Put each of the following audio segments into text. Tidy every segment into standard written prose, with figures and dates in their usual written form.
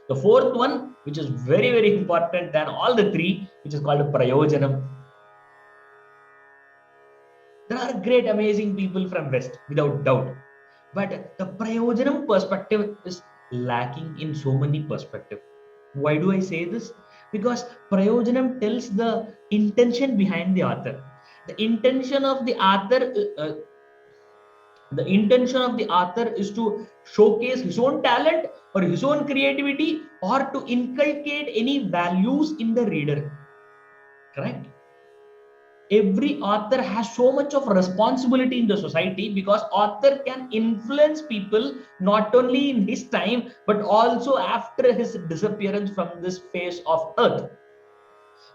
The fourth one, which is very, very important than all the three, which is called prayojanam. There are great, amazing people from West, without doubt. But the prayojanam perspective is lacking in so many perspectives. Why do I say this? Because prayojanam tells the intention behind the author. The intention of the author, the intention of the author is to showcase his own talent or his own creativity or to inculcate any values in the reader. Correct? Every author has so much of responsibility in the society because author can influence people not only in his time but also after his disappearance from this face of earth.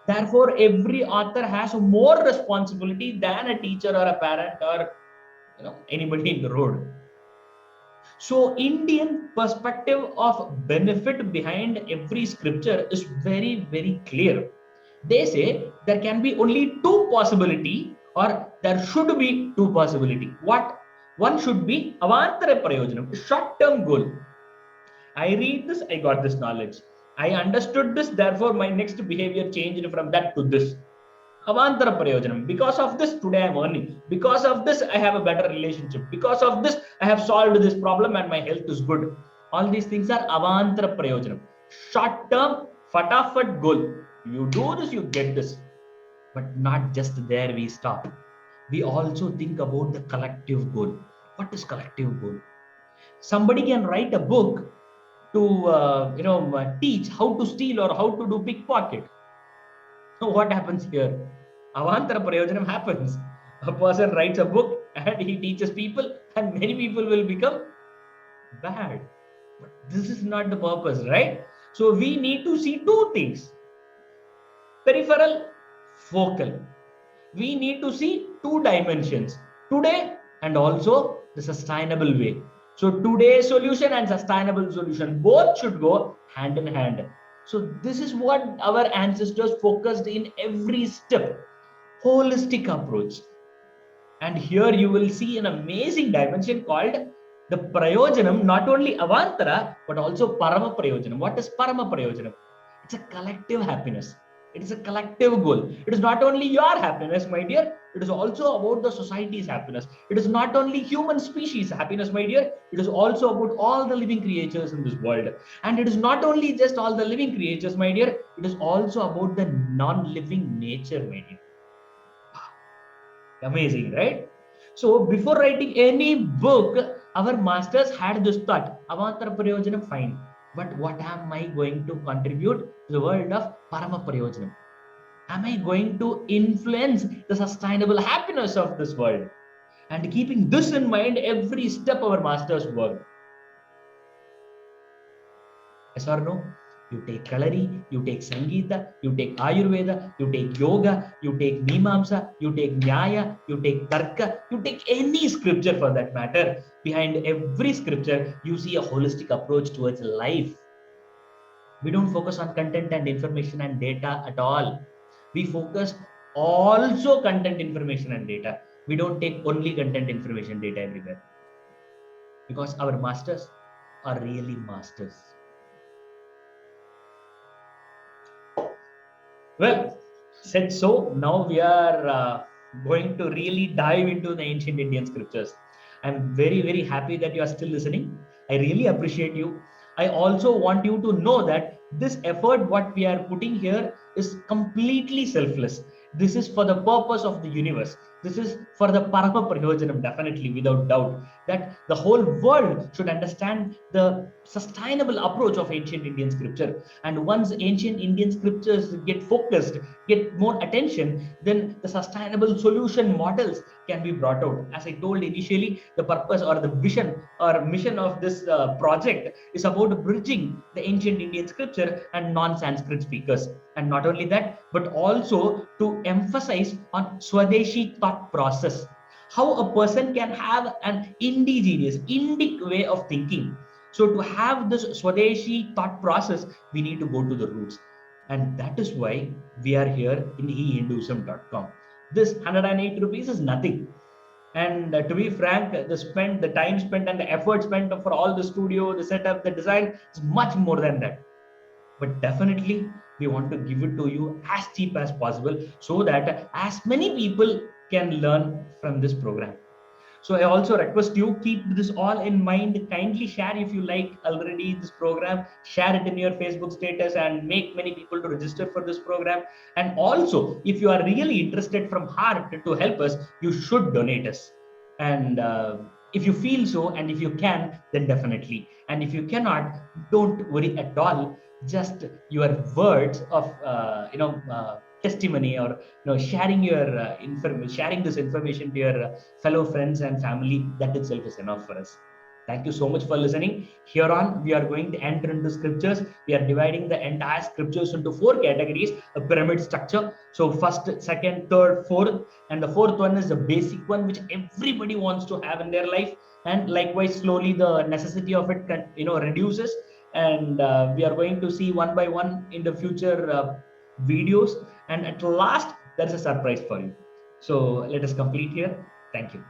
Therefore, every author has more responsibility than a teacher or a parent or anybody in the road. So Indian perspective of benefit behind every scripture is very, very clear. They say there can be only two possibility or there should be two possibility. What? One should be avantara prayojanam, short-term goal. I read this, I got this knowledge. I understood this, therefore my next behavior changed from that to this. Avantara prayojanam. Because of this, today I am earning. Because of this, I have a better relationship. Because of this, I have solved this problem and my health is good. All these things are avantara prayojanam. Short term, fatafat goal. You do this, you get this. But not just there we stop. We also think about the collective goal. What is collective goal? Somebody can write a book to teach how to steal or how to do pickpocket. So what happens here? Avantara prayojanam happens. A person writes a book and he teaches people, and many people will become bad. But this is not the purpose, right? So we need to see two things: peripheral, focal. We need to see two dimensions, today and also the sustainable way. So today's solution and sustainable solution both should go hand in hand. So this is what our ancestors focused in every step: holistic approach. And here you will see an amazing dimension called the prayojanam, not only avantara but also parama prayojanam. What is parama prayojanam? It's a collective happiness. It is a collective goal. It is not only your happiness, my dear, it is also about the society's happiness. It is not only human species happiness, my dear, it is also about all the living creatures in this world. And it is not only just all the living creatures, my dear, it is also about the non-living nature, my dear. Amazing, right? So before writing any book, our masters had this thought: avantara prayojanam, fine. But what am I going to contribute to the world of parama prayojanam? Am I going to influence the sustainable happiness of this world? And keeping this in mind, every step our masters worked. Yes or no? You take Kalari, you take Sangeeta, you take Ayurveda, you take Yoga, you take Mimamsa, you take Nyaya, you take Tarka, you take any scripture for that matter. Behind every scripture, you see a holistic approach towards life. We don't focus on content and information and data at all. We focus also content, information and data. We don't take only content, information, data everywhere. Because our masters are really masters. Well, said so. Now we are going to really dive into the ancient Indian scriptures. I'm very, very happy that you are still listening. I really appreciate you. I also want you to know that this effort, what we are putting here, is completely selfless. This is for the purpose of the universe. This is for the Parama Prayojanam, definitely, without doubt, that the whole world should understand the sustainable approach of ancient Indian scripture. And once ancient Indian scriptures get focused, get more attention, then the sustainable solution models can be brought out. As I told initially, the purpose or the vision or mission of this project is about bridging the ancient Indian scripture and non-Sanskrit speakers. And not only that, but also to emphasize on Swadeshi thought process. How a person can have an indigenous, Indic way of thinking. So to have this Swadeshi thought process, we need to go to the roots. And that is why we are here in eHinduism.com. This 108 rupees is nothing. And to be frank, the time spent and the effort spent for all the studio, the setup, the design is much more than that. but definitely we want to give it to you as cheap as possible so that as many people can learn from this program. So I also request you keep this all in mind. Kindly share if you like already this program. Share it in your Facebook status and make many people to register for this program. And also, if you are really interested from heart to help us, you should donate us. And if you feel so, and if you can, then definitely. And if you cannot, don't worry at all. Just your words of testimony, or sharing your sharing this information to your fellow friends and family, that itself is enough for us. Thank you so much for listening. Here on, we are going to enter into scriptures. We are dividing the entire scriptures into four categories, a pyramid structure. So, first, second, third, fourth, and the fourth one is the basic one, which everybody wants to have in their life. And likewise, slowly the necessity of it, reduces. And we are going to see one by one in the future videos. And at last, there's a surprise for you. So, let us complete here. Thank you.